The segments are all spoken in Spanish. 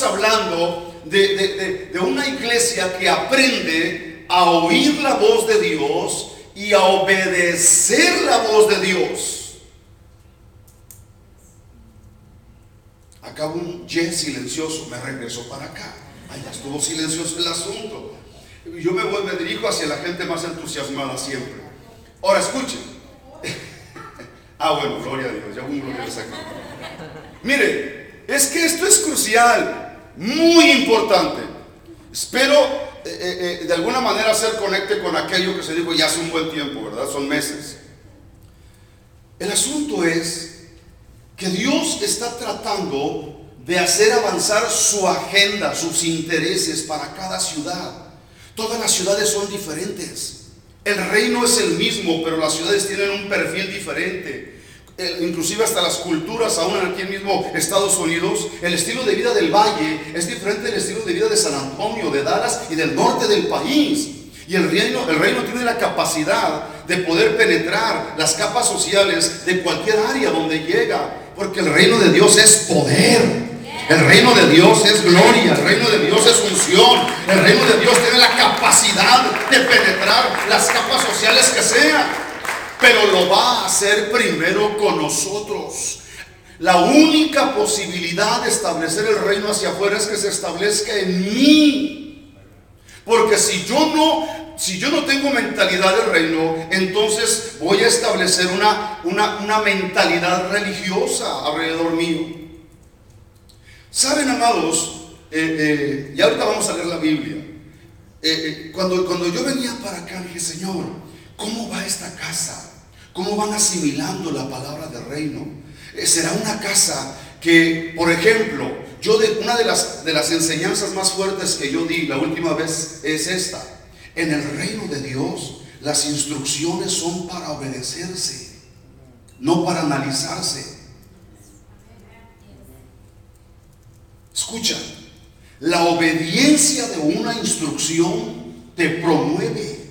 hablando de una iglesia que aprende a oír la voz de Dios y a obedecer la voz de Dios. Acá un yes silencioso, me regreso para acá. Ay, ya estuvo silencioso el asunto. Yo me dirijo hacia la gente más entusiasmada siempre. Ahora escuchen. Bueno, gloria a Dios, ya hubo un gloria aquí. Mire, es que esto es crucial, muy importante. Espero de alguna manera hacer conecte con aquello que se dijo ya hace un buen tiempo, ¿verdad? Son meses. El asunto es que Dios está tratando de hacer avanzar su agenda, sus intereses para cada ciudad. Todas las ciudades son diferentes. El reino es el mismo, pero las ciudades tienen un perfil diferente. Inclusive hasta las culturas, aún aquí en mismo Estados Unidos, el estilo de vida del valle es diferente del estilo de vida de San Antonio, de Dallas y del norte del país. Y el reino tiene la capacidad de poder penetrar las capas sociales de cualquier área donde llega, porque el reino de Dios es poder. El reino de Dios es gloria, el reino de Dios es unción, el reino de Dios tiene la capacidad de penetrar las capas sociales que sean, pero lo va a hacer primero con nosotros. La única posibilidad de establecer el reino hacia afuera es que se establezca en mí, porque si yo no tengo mentalidad del reino, entonces voy a establecer una mentalidad religiosa alrededor mío. Saben, amados, y ahorita vamos a leer la Biblia. Cuando yo venía para acá, dije, Señor, ¿cómo va esta casa? ¿Cómo van asimilando la palabra del reino? Será una casa que, por ejemplo, una de las enseñanzas más fuertes que yo di la última vez es esta: en el reino de Dios las instrucciones son para obedecerse, no para analizarse. Escucha, la obediencia de una instrucción te promueve.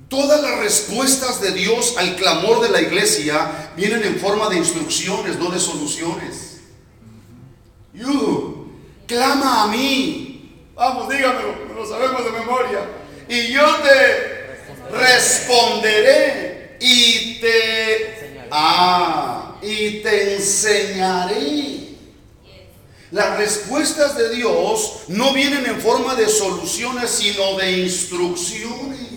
Todas las respuestas de Dios al clamor de la iglesia vienen en forma de instrucciones, no de soluciones. Clama a mí. Vamos, dígamelo, lo sabemos de memoria. Y yo te responderé y te enseñaré. Las respuestas de Dios no vienen en forma de soluciones, sino de instrucciones.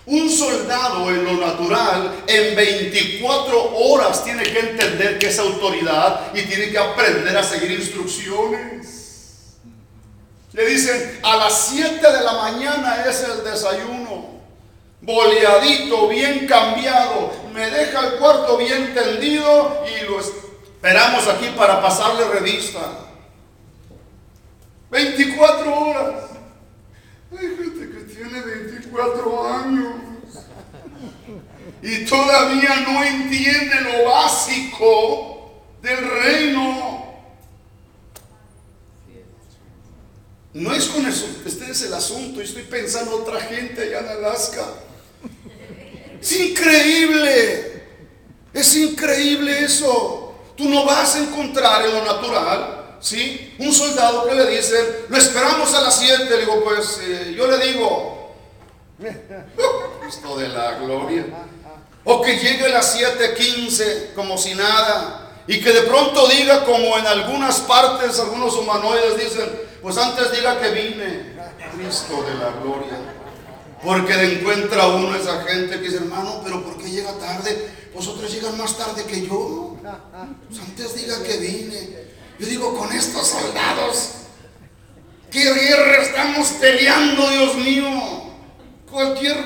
Un soldado en lo natural en 24 horas tiene que entender que es autoridad y tiene que aprender a seguir instrucciones. Le dicen, a las 7 de la mañana es el desayuno, boleadito, bien cambiado, me deja el cuarto bien tendido y lo esperamos aquí para pasarle revista. 24 horas. Hay gente que tiene 24 años y todavía no entiende lo básico del reino. No es con eso, este es el asunto. Y estoy pensando en otra gente allá en Alaska. Es increíble. Es increíble eso. Tú no vas a encontrar en lo natural, ¿sí?, un soldado que le dicen, lo esperamos a las 7. Le digo, pues yo le digo, Cristo de la gloria. O que llegue a las 7:15 como si nada, y que de pronto diga, como en algunas partes, algunos humanoides dicen, pues antes diga que vine. Cristo de la gloria. Porque encuentra uno esa gente que dice, hermano, pero ¿por qué llega tarde? Vosotros llegan más tarde que yo. Pues antes diga que vine. Yo digo, con estos soldados, ¿qué guerra estamos peleando, Dios mío? Cualquier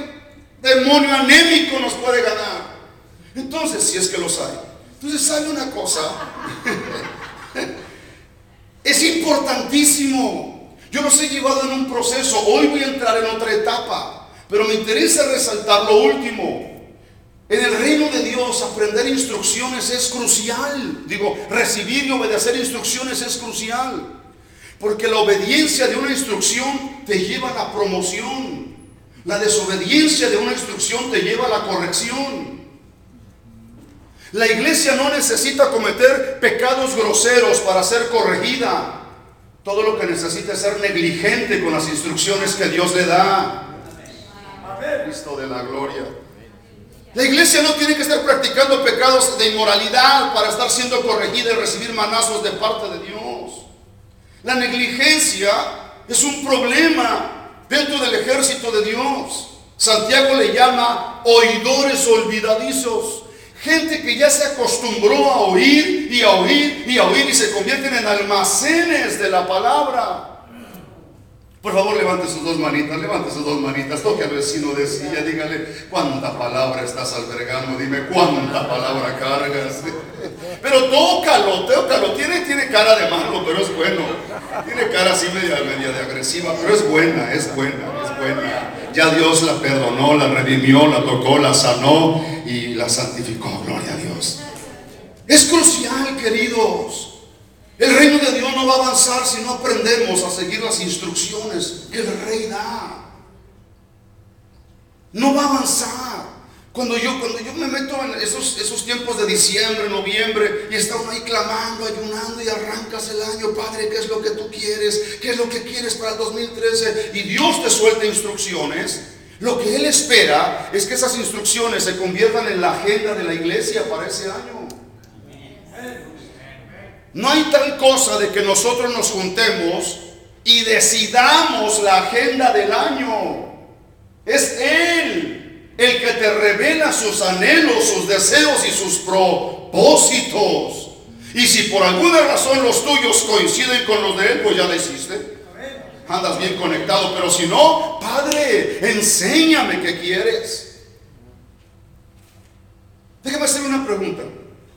demonio anémico nos puede ganar. Entonces, si es que los hay. Entonces, ¿sabe una cosa? Es importantísimo. Yo los he llevado en un proceso. Hoy voy a entrar en otra etapa, pero me interesa resaltar lo último. En el reino de Dios, aprender instrucciones es crucial. Recibir y obedecer instrucciones es crucial. Porque la obediencia de una instrucción te lleva a la promoción. La desobediencia de una instrucción te lleva a la corrección. La iglesia no necesita cometer pecados groseros para ser corregida. Todo lo que necesita es ser negligente con las instrucciones que Dios le da. Cristo de la gloria. La iglesia no tiene que estar practicando pecados de inmoralidad para estar siendo corregida y recibir manazos de parte de Dios. La negligencia es un problema dentro del ejército de Dios. Santiago le llama oidores olvidadizos. Gente que ya se acostumbró a oír y a oír y a oír y se convierten en almacenes de la palabra. Por favor, levante sus dos manitas, toque al vecino de silla, dígale: ¿cuánta palabra estás albergando? Dime, ¿cuánta palabra cargas? Pero tócalo, tiene cara de malo, pero es bueno. Tiene cara así media de agresiva, pero es buena. Ya Dios la perdonó, la redimió, la tocó, la sanó y la santificó. Gloria a Dios. Es crucial, queridos. El reino de Dios no va a avanzar si no aprendemos a seguir las instrucciones que el Rey da. No va a avanzar. Cuando yo me meto en esos tiempos de diciembre, noviembre, y está uno ahí clamando, ayunando, y arrancas el año: Padre, ¿qué es lo que tú quieres? ¿Qué es lo que quieres para el 2013? Y Dios te suelta instrucciones. Lo que Él espera es que esas instrucciones se conviertan en la agenda de la iglesia para ese año. No hay tal cosa de que nosotros nos juntemos y decidamos la agenda del año. Es Él el que te revela sus anhelos, sus deseos y sus propósitos. Y si por alguna razón los tuyos coinciden con los de Él, pues ya la hiciste. Andas bien conectado. Pero si no: Padre, enséñame qué quieres. Déjame hacer una pregunta.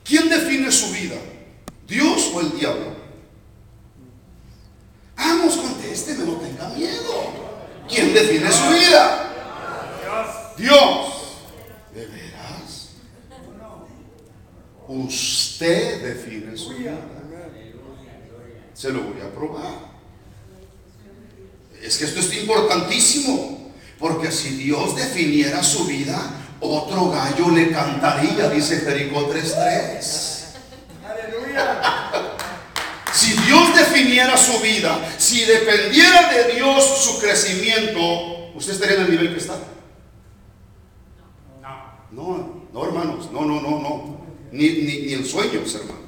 ¿Quién define su vida? ¿Dios o el diablo? Vamos, contésteme, no tenga miedo. ¿Quién define su vida? Dios. ¿De veras? Usted define su vida. Se lo voy a probar. Es que esto es importantísimo, porque si Dios definiera su vida, otro gallo le cantaría, dice Jericó 3:3. Si Dios definiera su vida, si dependiera de Dios su crecimiento, ¿usted estaría en el nivel que está? No, hermanos, no. Ni en sueños, hermano.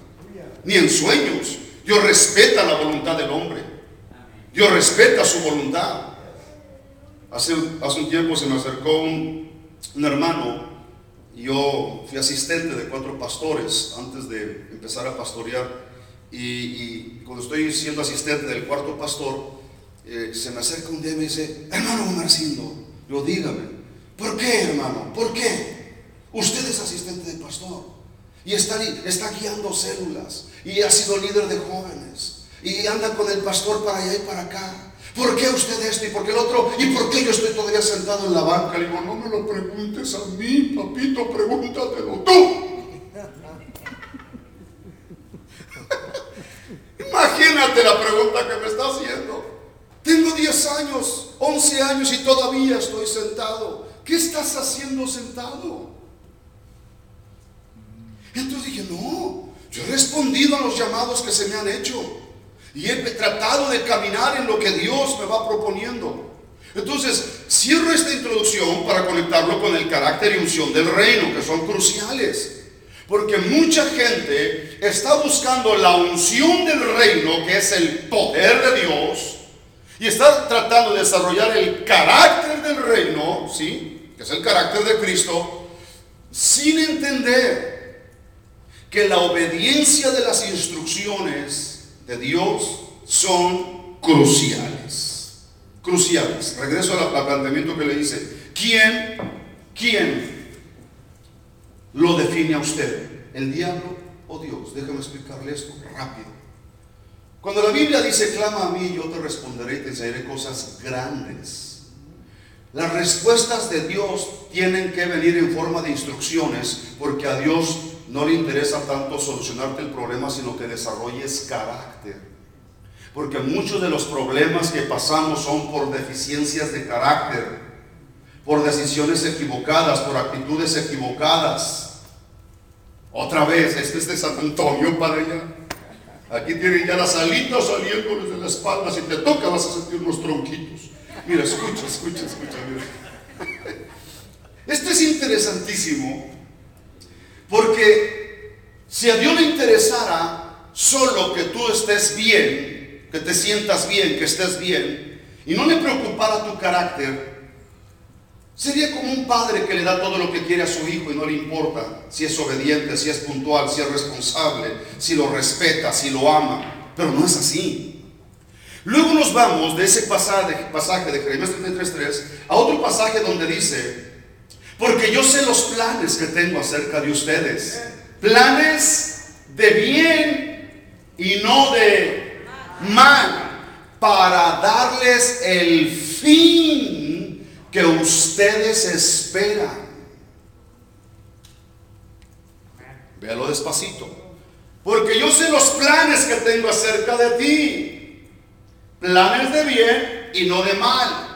Ni en sueños. Dios respeta la voluntad del hombre. Dios respeta su voluntad. Hace un tiempo se me acercó un hermano. Yo fui asistente de 4 pastores antes de empezar a pastorear, y cuando estoy siendo asistente del 4.º pastor, se me acerca un día y me dice: hermano Marcindo, yo dígame, ¿por qué, hermano? ¿Por qué? Usted es asistente de pastor y está guiando células y ha sido líder de jóvenes y anda con el pastor para allá y para acá. ¿Por qué usted esto y por qué el otro? ¿Y por qué yo estoy todavía sentado en la banca? Le digo: no me lo preguntes a mí, papito, pregúntatelo tú. Imagínate la pregunta que me está haciendo. Tengo 10 años, 11 años y todavía estoy sentado. ¿Qué estás haciendo sentado? Entonces dije: no, yo he respondido a los llamados que se me han hecho. Y he tratado de caminar en lo que Dios me va proponiendo. Entonces, cierro esta introducción para conectarlo con el carácter y unción del reino, que son cruciales. Porque mucha gente está buscando la unción del reino, que es el poder de Dios, y está tratando de desarrollar el carácter del reino, ¿sí?, que es el carácter de Cristo, sin entender que la obediencia de las instrucciones de Dios son cruciales. Regreso al planteamiento que le hice. ¿Quién lo define a usted? ¿El diablo o Dios? Déjame explicarle esto rápido. Cuando la Biblia dice: clama a mí, yo te responderé y te enseñaré cosas grandes, las respuestas de Dios tienen que venir en forma de instrucciones, porque a Dios no le interesa tanto solucionarte el problema, sino que desarrolles carácter. Porque muchos de los problemas que pasamos son por deficiencias de carácter, por decisiones equivocadas, por actitudes equivocadas. Otra vez, este es de San Antonio para allá. Aquí tienen ya las alitas saliéndoles de la espalda. Si te toca vas a sentir unos tronquitos. Mira, escucha, mira. Esto es interesantísimo, porque si a Dios le interesara solo que tú estés bien, que te sientas bien, que estés bien, y no le preocupara tu carácter, sería como un padre que le da todo lo que quiere a su hijo y no le importa si es obediente, si es puntual, si es responsable, si lo respeta, si lo ama. Pero no es así. Luego nos vamos de ese pasaje de Jeremías 33:3 a otro pasaje donde dice: porque yo sé los planes que tengo acerca de ustedes, planes de bien y no de mal, para darles el fin que ustedes esperan. Véalo despacito. Porque yo sé los planes que tengo acerca de ti, planes de bien y no de mal,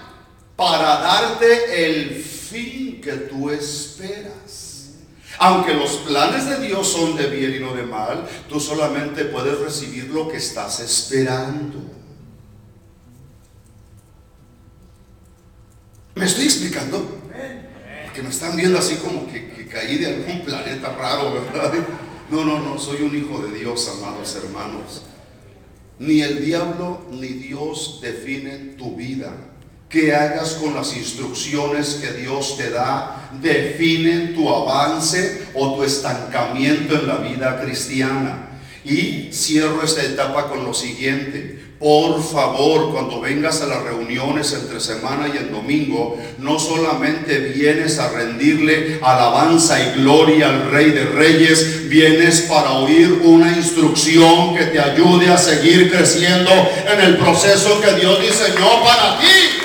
para darte el fin que tú esperas. Aunque los planes de Dios son de bien y no de mal, tú solamente puedes recibir lo que estás esperando. ¿Me estoy explicando? Porque me están viendo así como que caí de algún planeta raro, ¿verdad? No, soy un hijo de Dios, amados hermanos. Ni el diablo ni Dios definen tu vida. ¿Qué hagas con las instrucciones que Dios te da? Definen tu avance o tu estancamiento en la vida cristiana. Y cierro esta etapa con lo siguiente: por favor, cuando vengas a las reuniones entre semana y el domingo, no solamente vienes a rendirle alabanza y gloria al Rey de Reyes, vienes para oír una instrucción que te ayude a seguir creciendo en el proceso que Dios diseñó para ti.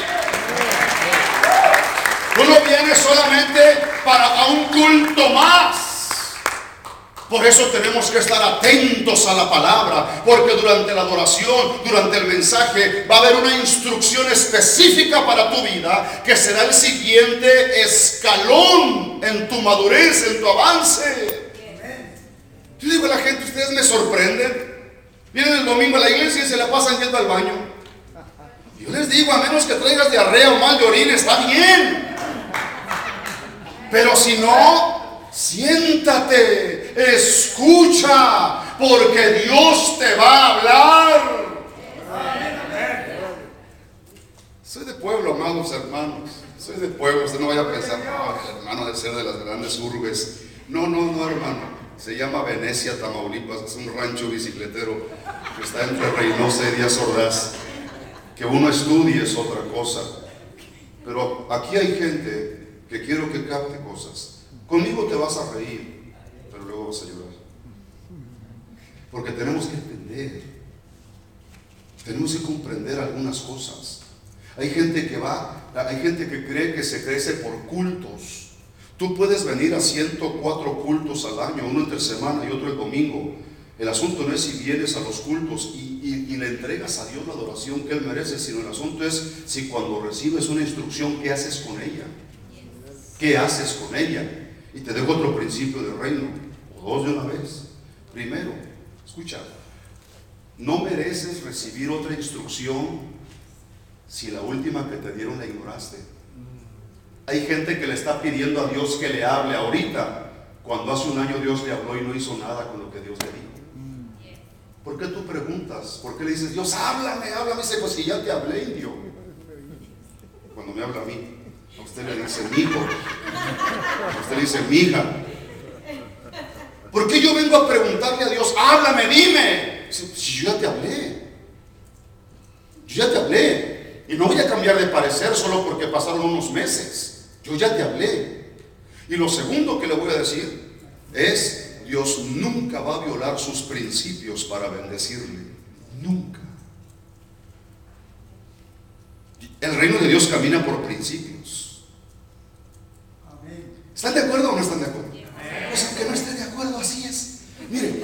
Tú no vienes solamente para un culto más. Por eso tenemos que estar atentos a la palabra, porque durante la adoración, durante el mensaje, va a haber una instrucción específica para tu vida, que será el siguiente escalón en tu madurez, en tu avance. Yo digo a la gente: ustedes me sorprenden. Vienen el domingo a la iglesia y se la pasan yendo al baño. Yo les digo, a menos que traigas diarrea o mal de orina, está bien. Pero si no, siéntate, escucha, porque Dios te va a hablar. Soy de pueblo, amados hermanos. Soy de pueblo. Usted no vaya a pensar: el hermano de ser de las grandes urbes. No, hermano. Se llama Venecia, Tamaulipas. Es un rancho bicicletero que está entre Reynosa y Díaz Ordaz. Que uno estudie es otra cosa. Pero aquí hay gente que quiero que capte cosas. Conmigo te vas a reír, pero luego vas a llorar. Porque tenemos que entender, tenemos que comprender algunas cosas. Hay gente que cree que se crece por cultos. Tú puedes venir a 104 cultos al año, uno entre semana y otro el domingo. El asunto no es si vienes a los cultos y le entregas a Dios la adoración que Él merece, sino el asunto es si cuando recibes una instrucción, ¿qué haces con ella? ¿Qué haces con ella? Y te dejo otro principio del reino, o dos de una vez. Primero, escucha, no mereces recibir otra instrucción si la última que te dieron la ignoraste. Hay gente que le está pidiendo a Dios que le hable ahorita, cuando hace un año Dios le habló y no hizo nada con lo que Dios le dijo. ¿Por qué tú preguntas? ¿Por qué le dices: Dios, háblame? Dice: pues si ya te hablé, indio. Cuando me habla a mí, a usted le dice mi hijo, a usted le dice mi hija. ¿Por qué yo vengo a preguntarle a Dios: háblame, dime? Si yo ya te hablé. Yo ya te hablé. Y no voy a cambiar de parecer solo porque pasaron unos meses. Yo ya te hablé. Y lo segundo que le voy a decir es: Dios nunca va a violar sus principios para bendecirle. Nunca. El reino de Dios camina por principios. ¿Están de acuerdo o no están de acuerdo? Pues aunque no estén de acuerdo, así es. Miren,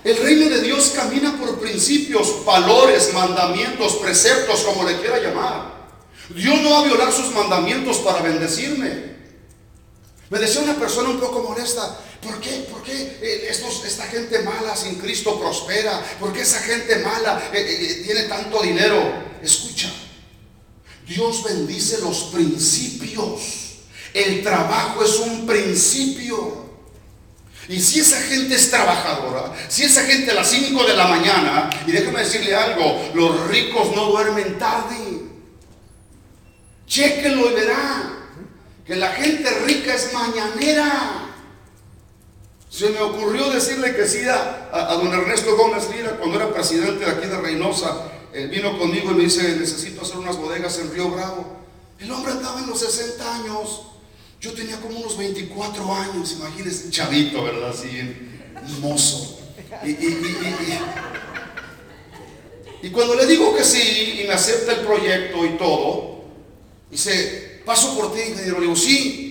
el reino de Dios camina por principios, valores, mandamientos, preceptos, como le quiera llamar. Dios no va a violar sus mandamientos para bendecirme. Me decía una persona un poco molesta: ¿por qué esta gente mala sin Cristo prospera? ¿Por qué esa gente mala tiene tanto dinero? Escucha, Dios bendice los principios. El trabajo es un principio. Y si esa gente es trabajadora, si esa gente a las 5 de la mañana, y déjame decirle algo, los ricos no duermen tarde. Chéquenlo y verá que la gente rica es mañanera. Se me ocurrió decirle que sí a don Ernesto Gómez Lira cuando era presidente de aquí de Reynosa. Él vino conmigo y me dice: necesito hacer unas bodegas en Río Bravo. El hombre andaba en los 60 años. Yo tenía como unos 24 años, imagínense, chavito, ¿verdad? Así, mozo. Y cuando le digo que sí y me acepta el proyecto y todo, dice: paso por ti, ingeniero. Le digo: sí.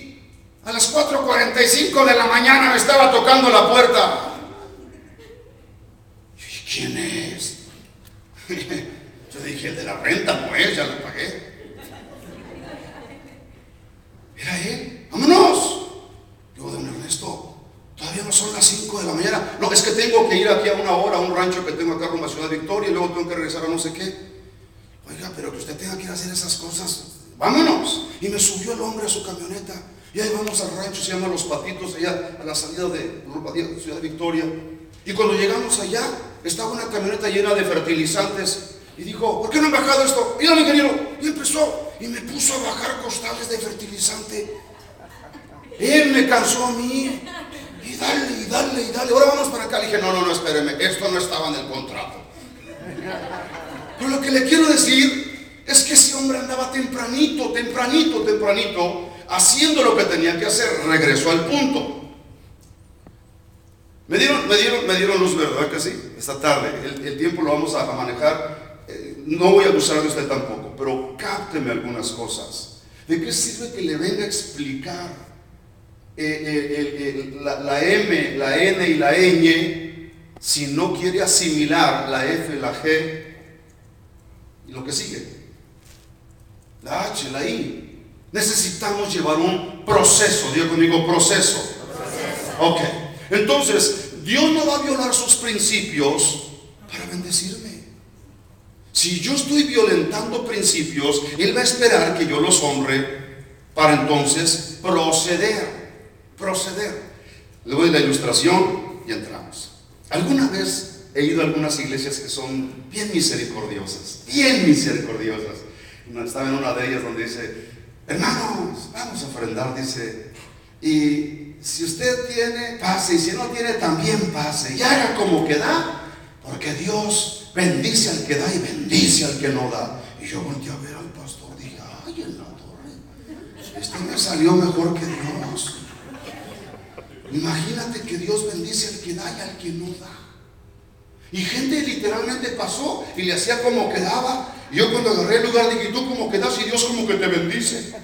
A las 4:45 de la mañana me estaba tocando la puerta. ¿Y quién es? Yo dije: el de la renta no es, ya la pagué. Era él. ¡Vámonos! Digo: don Ernesto, todavía no son las 5 de la mañana. No, es que tengo que ir aquí a una hora a un rancho que tengo acá rumbo a Ciudad Victoria y luego tengo que regresar a no sé qué. Oiga, pero que usted tenga que ir a hacer esas cosas, vámonos. Y me subió el hombre a su camioneta y ahí vamos al rancho, se llama Los Patitos, allá a la salida de Ciudad Victoria. Y cuando llegamos allá, estaba una camioneta llena de fertilizantes. Y dijo: ¿por qué no han bajado esto? Mira, mi ingeniero. Y empezó y me puso a bajar costales de fertilizante. Él me cansó a mí. Y dale. Ahora vamos para acá. Le dije: no, espéreme. Esto no estaba en el contrato. Pero lo que le quiero decir es que ese hombre andaba tempranito, haciendo lo que tenía que hacer. Regresó al punto. Me dieron luz, ¿verdad que sí? Esta tarde. El tiempo lo vamos a manejar. No voy a abusar de usted tampoco, pero cápteme algunas cosas. ¿De qué sirve que le venga a explicar la M, la N y la ñ si no quiere asimilar la F, la G y lo que sigue? La H, la I. Necesitamos llevar un proceso. Diga conmigo: proceso. Ok. Entonces, Dios no va a violar sus principios para bendecirme. Si yo estoy violentando principios, Él va a esperar que yo los honre para entonces proceder. Le doy la ilustración y entramos. Alguna vez he ido a algunas iglesias que son bien misericordiosas. Estaba en una de ellas donde dice: hermanos, vamos a ofrendar, dice, y si usted tiene, pase, y si no tiene, también pase, y haga como que da, porque Dios bendice al que da y bendice al que no da. Y yo volteé a ver al pastor, dije: ay, en la torre, este me salió mejor que Dios. Imagínate que Dios bendice al que da y al que no da. Y gente literalmente pasó y le hacía como que daba. Y yo cuando agarré el lugar dije: tú como que das y Dios como que te bendice.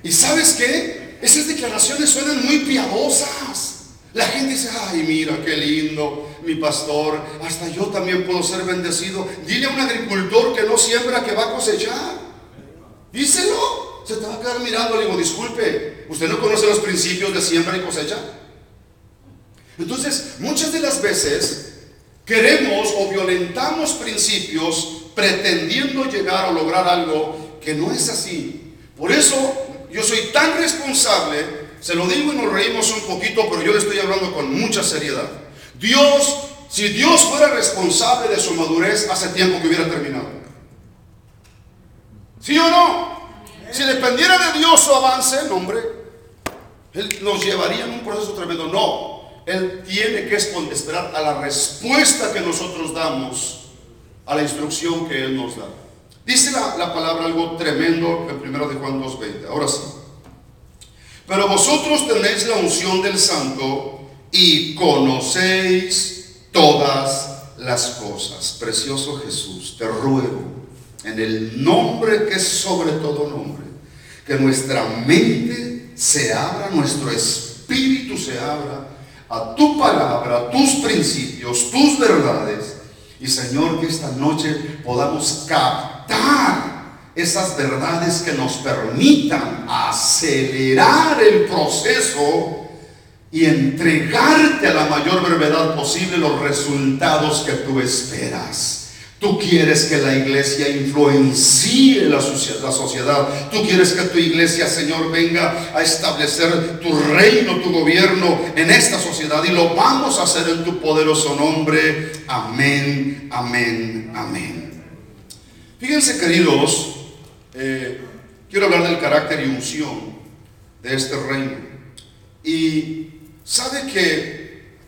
¿Y sabes qué? Esas declaraciones suenan muy piadosas. La gente dice: ay, mira qué lindo, mi pastor, hasta yo también puedo ser bendecido. Dile a un agricultor que no siembra que va a cosechar. Díselo. Se te va a quedar mirando. Le digo: disculpe, ¿usted no conoce los principios de siembra y cosecha? Entonces, muchas de las veces queremos o violentamos principios pretendiendo llegar o lograr algo que no es así. Por eso yo soy tan responsable, se lo digo y nos reímos un poquito, pero yo le estoy hablando con mucha seriedad. Si Dios fuera responsable de su madurez, hace tiempo que hubiera terminado. ¿Sí o no? Si dependiera de Dios su avance, no, hombre, Él nos llevaría en un proceso tremendo. No, Él tiene que esperar a la respuesta que nosotros damos a la instrucción que Él nos da. Dice la palabra algo tremendo en 1 de Juan 2:20. Ahora sí. Pero vosotros tenéis la unción del Santo y conocéis todas las cosas. Precioso Jesús, te ruego, en el nombre que es sobre todo nombre, que nuestra mente se abra, nuestro espíritu se abra a tu palabra, a tus principios, tus verdades. Y Señor, que esta noche podamos captar captar esas verdades que nos permitan acelerar el proceso y entregarte a la mayor brevedad posible los resultados que tú esperas. Tú quieres que la iglesia influencie la sociedad. Tú quieres que tu iglesia, Señor, venga a establecer tu reino, tu gobierno en esta sociedad. Y lo vamos a hacer en tu poderoso nombre. Amén, amén, amén. Fíjense, queridos, quiero hablar del carácter y unción de este reino. Y sabe que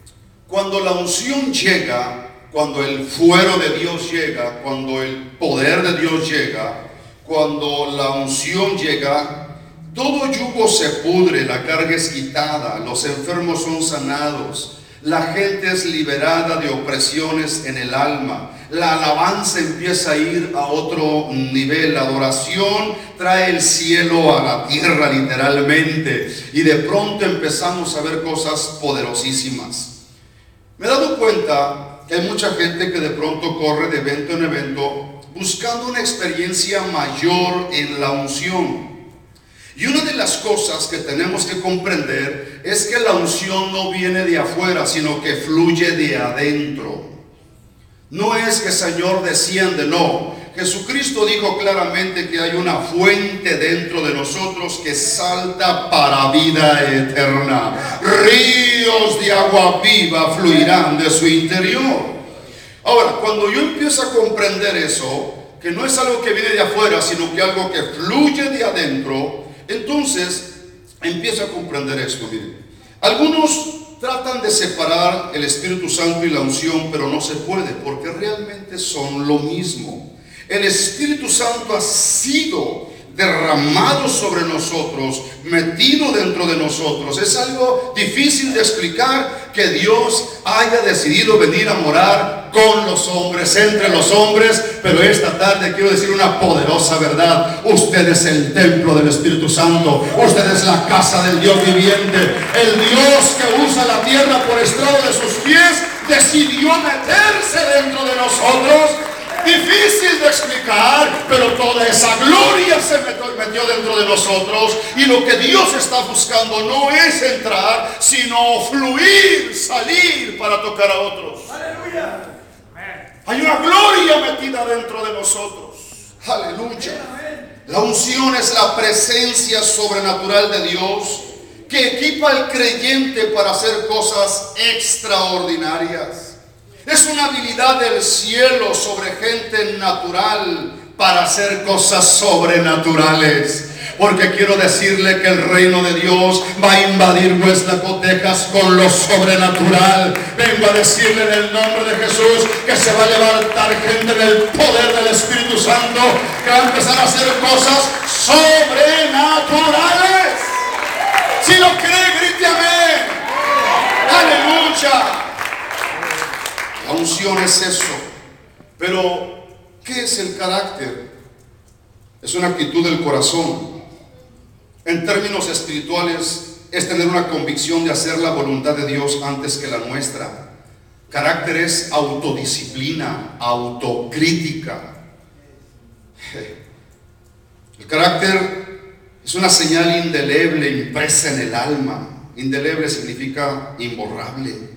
cuando la unción llega, cuando el fuero de Dios llega, cuando el poder de Dios llega, cuando la unción llega, todo yugo se pudre, la carga es quitada, los enfermos son sanados, la gente es liberada de opresiones en el alma, la alabanza empieza a ir a otro nivel, la adoración trae el cielo a la tierra literalmente, y de pronto empezamos a ver cosas poderosísimas. Me he dado cuenta que hay mucha gente que de pronto corre de evento en evento buscando una experiencia mayor en la unción. Y una de las cosas que tenemos que comprender es que la unción no viene de afuera, sino que fluye de adentro. No es que Señor desciende, no. Jesucristo dijo claramente que hay una fuente dentro de nosotros que salta para vida eterna. Ríos de agua viva fluirán de su interior. Ahora, cuando yo empiezo a comprender eso, que no es algo que viene de afuera, sino que algo que fluye de adentro, entonces empiezo a comprender esto. Miren, algunos tratan de separar el Espíritu Santo y la unción, pero no se puede, porque realmente son lo mismo. El Espíritu Santo ha sido derramado sobre nosotros, metido dentro de nosotros. Es algo difícil de explicar que Dios haya decidido venir a morar con los hombres, entre los hombres, pero esta tarde quiero decir una poderosa verdad. Usted es el templo del Espíritu Santo, usted es la casa del Dios viviente. El Dios que usa la tierra por estrado de sus pies decidió meterse dentro de nosotros. Difícil de explicar, pero toda esa gloria se metió dentro de nosotros, y lo que Dios está buscando no es entrar, sino fluir, salir para tocar a otros. ¡Aleluya! Hay una gloria metida dentro de nosotros. ¡Aleluya! La unción es la presencia sobrenatural de Dios que equipa al creyente para hacer cosas extraordinarias. Es una habilidad del cielo sobre gente natural para hacer cosas sobrenaturales. Porque quiero decirle que el reino de Dios va a invadir West Laco, Texas con lo sobrenatural. Vengo a decirle en el nombre de Jesús que se va a levantar gente del poder del Espíritu Santo, que va a empezar a hacer cosas sobrenaturales. Si lo cree, grite amén. Aleluya. La unción es eso. Pero, ¿qué es el carácter? Es una actitud del corazón. En términos espirituales, es tener una convicción de hacer la voluntad de Dios antes que la nuestra. Carácter es autodisciplina, autocrítica. El carácter es una señal indeleble impresa en el alma. Indeleble significa imborrable.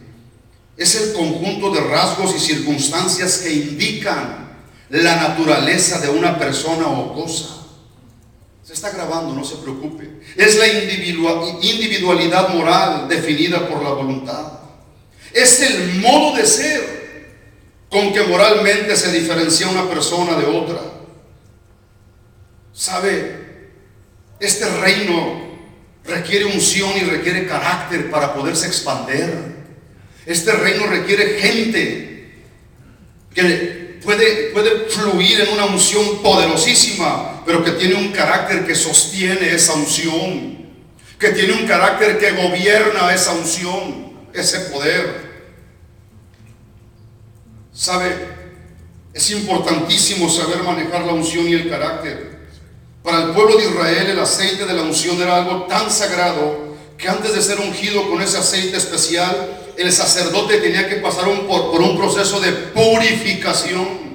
Es el conjunto de rasgos y circunstancias que indican la naturaleza de una persona o cosa. Se está grabando, no se preocupe. Es la individualidad moral definida por la voluntad. Es el modo de ser con que moralmente se diferencia una persona de otra. ¿Sabe? Este reino requiere unción y requiere carácter para poderse expandir. Este reino requiere gente que puede fluir en una unción poderosísima, pero que tiene un carácter que sostiene esa unción, que tiene un carácter que gobierna esa unción, ese poder. ¿Sabe? Es importantísimo saber manejar la unción y el carácter. Para el pueblo de Israel, el aceite de la unción era algo tan sagrado que antes de ser ungido con ese aceite especial, el sacerdote tenía que pasar por un proceso de purificación.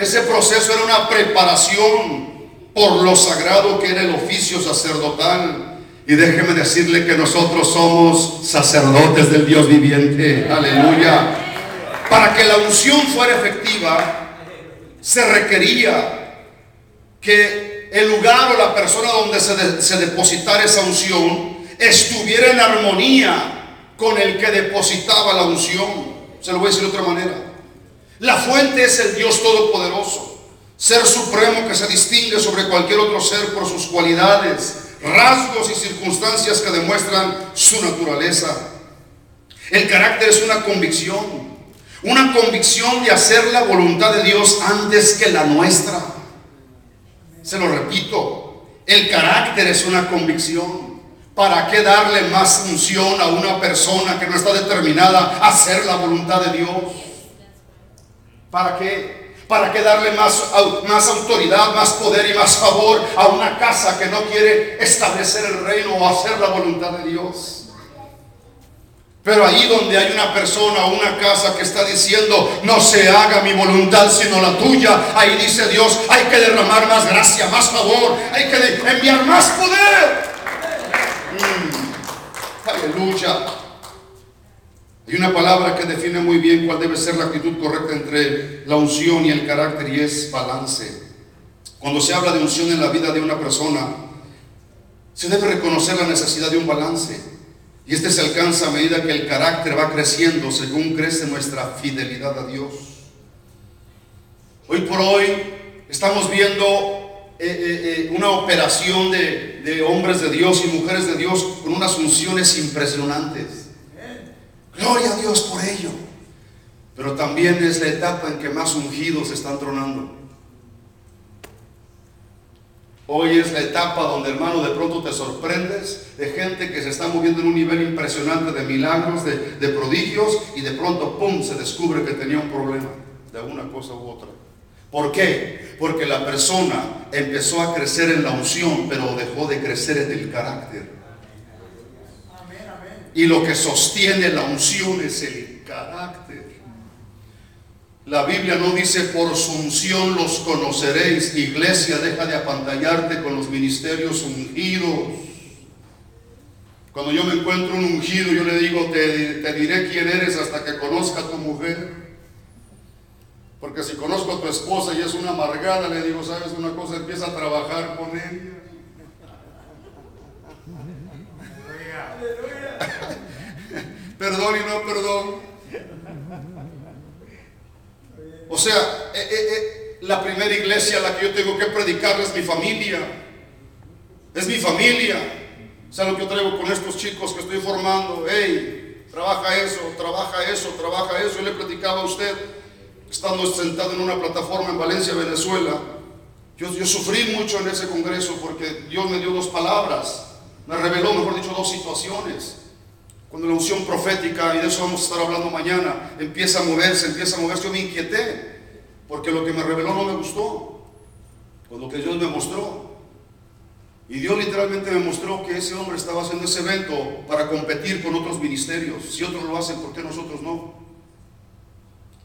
Ese proceso era una preparación por lo sagrado que era el oficio sacerdotal. Y déjeme decirle que nosotros somos sacerdotes del Dios viviente. Aleluya. Para que la unción fuera efectiva, se requería que el lugar o la persona donde se depositara esa unción estuviera en armonía con el que depositaba la unción. Se lo voy a decir de otra manera. La fuente es el Dios Todopoderoso, ser supremo que se distingue sobre cualquier otro ser por sus cualidades, rasgos y circunstancias que demuestran su naturaleza. El carácter es una convicción de hacer la voluntad de Dios antes que la nuestra. Se lo repito, el carácter es una convicción. ¿Para qué darle más unción a una persona que no está determinada a hacer la voluntad de Dios? ¿Para qué? ¿Para qué darle más autoridad, más poder y más favor a una casa que no quiere establecer el reino o hacer la voluntad de Dios? Pero ahí donde hay una persona o una casa que está diciendo, no se haga mi voluntad sino la tuya, ahí dice Dios, hay que derramar más gracia, más favor, hay que enviar más poder. Aleluya. Hay una palabra que define muy bien cuál debe ser la actitud correcta entre la unción y el carácter, y es balance. Cuando se habla de unción en la vida de una persona, se debe reconocer la necesidad de un balance, y este se alcanza a medida que el carácter va creciendo según crece nuestra fidelidad a Dios. Hoy por hoy estamos viendo una operación de hombres de Dios y mujeres de Dios con unas unciones impresionantes. Gloria a Dios por ello. Pero también es la etapa en que más ungidos están tronando. Hoy es la etapa donde, hermano, de pronto te sorprendes de gente que se está moviendo en un nivel impresionante de milagros, de prodigios, y de pronto, ¡pum!, se descubre que tenía un problema de una cosa u otra. ¿Por qué? Porque la persona empezó a crecer en la unción, pero dejó de crecer en el carácter. Y lo que sostiene la unción es el carácter. La Biblia no dice por su unción los conoceréis. Iglesia, deja de apantallarte con los ministerios ungidos. Cuando yo me encuentro un ungido, yo le digo, te diré quién eres hasta que conozca a tu mujer. Porque si conozco a tu esposa y es una amargada, le digo, ¿sabes una cosa? Empieza a trabajar con ella. Perdón y no perdón. O sea, la primera iglesia a la que yo tengo que predicar es mi familia. Es mi familia. O sea, lo que yo traigo con estos chicos que estoy formando. Hey, trabaja eso, trabaja eso, trabaja eso. Yo le platicaba a usted, estando sentado en una plataforma en Valencia, Venezuela. Yo sufrí mucho en ese congreso porque Dios me dio dos palabras. Me reveló, mejor dicho, dos situaciones. Cuando la unción profética, y de eso vamos a estar hablando mañana, empieza a moverse, yo me inquieté, porque lo que me reveló no me gustó, con lo que Dios me mostró. Y Dios literalmente me mostró que ese hombre estaba haciendo ese evento para competir con otros ministerios. Si otros lo hacen, ¿por qué nosotros no?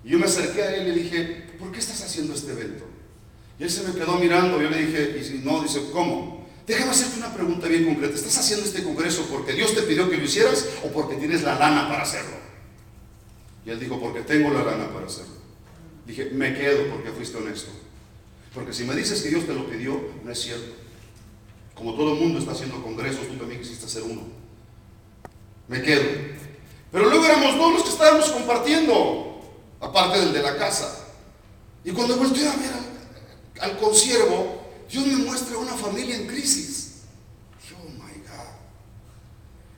Y yo me acerqué a él y le dije, ¿por qué estás haciendo este evento? Y él se me quedó mirando. Yo le dije, y si no, dice, ¿cómo? Déjame hacerte una pregunta bien concreta. ¿Estás haciendo este congreso porque Dios te pidió que lo hicieras o porque tienes la lana para hacerlo? Y él dijo, porque tengo la lana para hacerlo. Dije, me quedo porque fuiste honesto. Porque si me dices que Dios te lo pidió, no es cierto. Como todo el mundo está haciendo congresos, tú también quisiste hacer uno. Me quedo. Pero luego éramos dos los que estábamos compartiendo, aparte del de la casa. Y cuando volteé a ver al consiervo, Dios me muestra una familia en crisis. Dije, oh my God.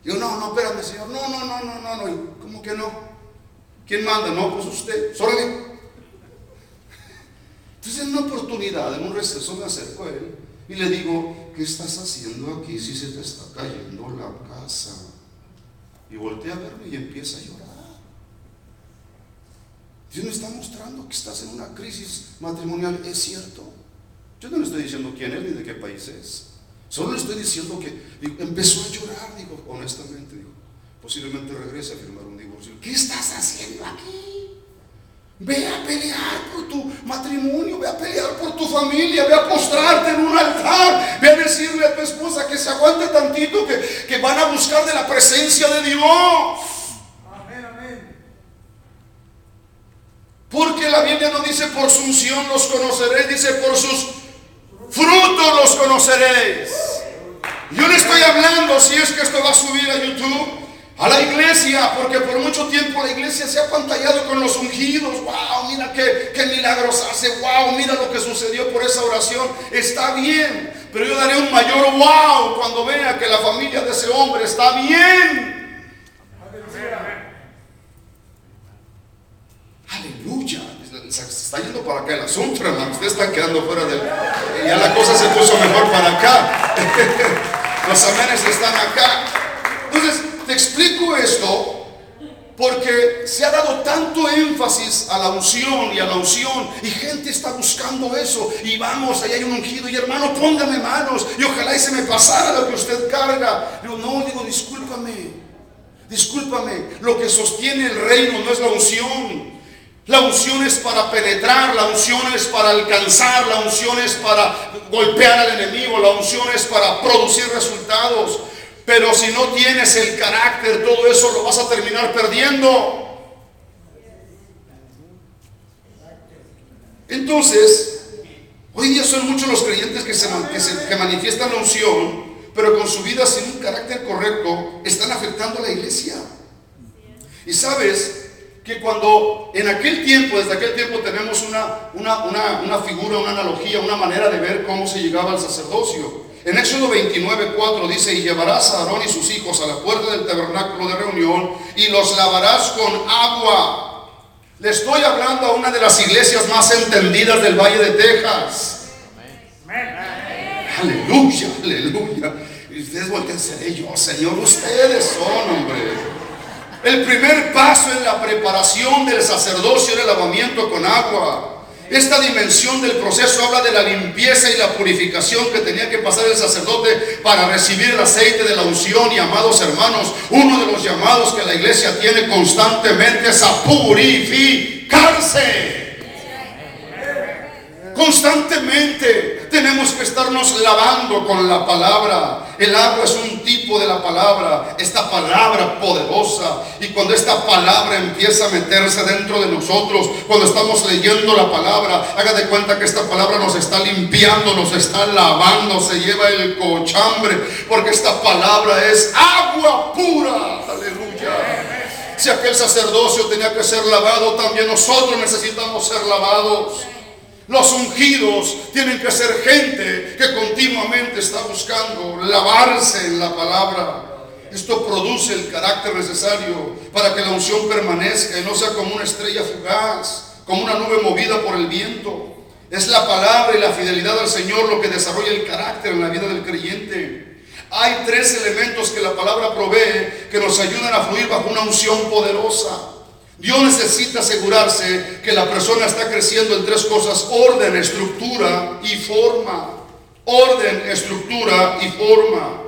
Yo, no, espérame, Señor. No. ¿Cómo que no? ¿Quién manda? No, pues usted. Sórale. Entonces, en una oportunidad, en un receso, me acerco a él y le digo, ¿qué estás haciendo aquí si se te está cayendo la casa? Y voltea a verme y empieza a llorar. Dios me está mostrando que estás en una crisis matrimonial. Es cierto. Yo no le estoy diciendo quién es ni de qué país es. Solo le estoy diciendo que empezó a llorar. Digo, honestamente, posiblemente regrese a firmar un divorcio. ¿Qué estás haciendo aquí? Ve a pelear por tu matrimonio, ve a pelear por tu familia, ve a postrarte en un altar, ve a decirle a tu esposa que se aguante tantito, que van a buscar de la presencia de Dios. Amén, amén. Porque la Biblia no dice por su unción los conoceréis, dice por sus frutos los conoceréis. Yo le estoy hablando, si es que esto va a subir a YouTube, a la iglesia, porque por mucho tiempo la iglesia se ha apantallado con los ungidos. Wow, mira qué milagros hace. Wow, mira lo que sucedió por esa oración. Está bien, pero yo daré un mayor wow cuando vea que la familia de ese hombre está bien. Aleluya. Se está yendo para acá el asunto, hermano. Ustedes están quedando fuera del... Ya la cosa se puso mejor para acá. Los amenes están acá. Entonces, te explico esto porque se ha dado tanto énfasis a la unción y a la unción, y gente está buscando eso. Y vamos, ahí hay un ungido, y hermano, póngame manos, y ojalá y se me pasara lo que usted carga. Digo, no, discúlpame, lo que sostiene el reino no es la unción. La unción es para penetrar, la unción es para alcanzar, la unción es para golpear al enemigo, la unción es para producir resultados. Pero si no tienes el carácter, todo eso lo vas a terminar perdiendo. Entonces, hoy día son muchos los creyentes que manifiestan la unción, pero con su vida sin un carácter correcto, están afectando a la iglesia. Y sabes que cuando desde aquel tiempo tenemos una figura, una analogía, una manera de ver cómo se llegaba al sacerdocio. En Éxodo 29:4 dice: y llevarás a Aarón y sus hijos a la puerta del tabernáculo de reunión y los lavarás con agua. Le estoy hablando a una de las iglesias más entendidas del Valle de Texas. Aleluya, aleluya. Y ustedes voltean, seré yo, Señor, ustedes son, hombre. El primer paso en la preparación del sacerdocio era el lavamiento con agua. Esta dimensión del proceso habla de la limpieza y la purificación que tenía que pasar el sacerdote para recibir el aceite de la unción. Y amados hermanos, uno de los llamados que la iglesia tiene constantemente es a purificarse. Constantemente tenemos que estarnos lavando con la palabra. El agua es un tipo de la palabra, esta palabra poderosa. Y cuando esta palabra empieza a meterse dentro de nosotros, cuando estamos leyendo la palabra, haga de cuenta que esta palabra nos está limpiando, nos está lavando, se lleva el cochambre, porque esta palabra es agua pura. Aleluya. Si aquel sacerdocio tenía que ser lavado, también nosotros necesitamos ser lavados. Los ungidos tienen que ser gente que continuamente está buscando lavarse en la palabra. Esto produce el carácter necesario para que la unción permanezca y no sea como una estrella fugaz, como una nube movida por el viento. Es la palabra y la fidelidad al Señor lo que desarrolla el carácter en la vida del creyente. Hay tres elementos que la palabra provee que nos ayudan a fluir bajo una unción poderosa. Dios necesita asegurarse que la persona está creciendo en tres cosas: orden, estructura y forma. Orden, estructura y forma.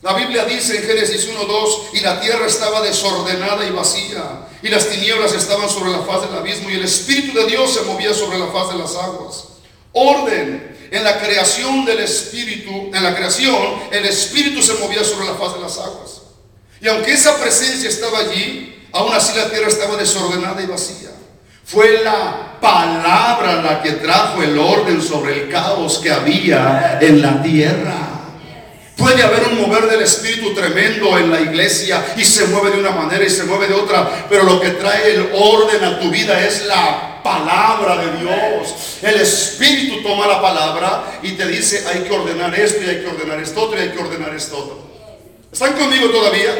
La Biblia dice en Génesis 1:2: y la tierra estaba desordenada y vacía, y las tinieblas estaban sobre la faz del abismo, y el Espíritu de Dios se movía sobre la faz de las aguas. Orden. En la creación del Espíritu, en la creación, el Espíritu se movía sobre la faz de las aguas. Y aunque esa presencia estaba allí, aún así la tierra estaba desordenada y vacía. Fue la palabra la que trajo el orden sobre el caos que había en la tierra. Puede haber un mover del Espíritu tremendo en la iglesia y se mueve de una manera y se mueve de otra, pero lo que trae el orden a tu vida es la palabra de Dios. El Espíritu toma la palabra y te dice: hay que ordenar esto y hay que ordenar esto otro y hay que ordenar esto otro. ¿Están conmigo todavía?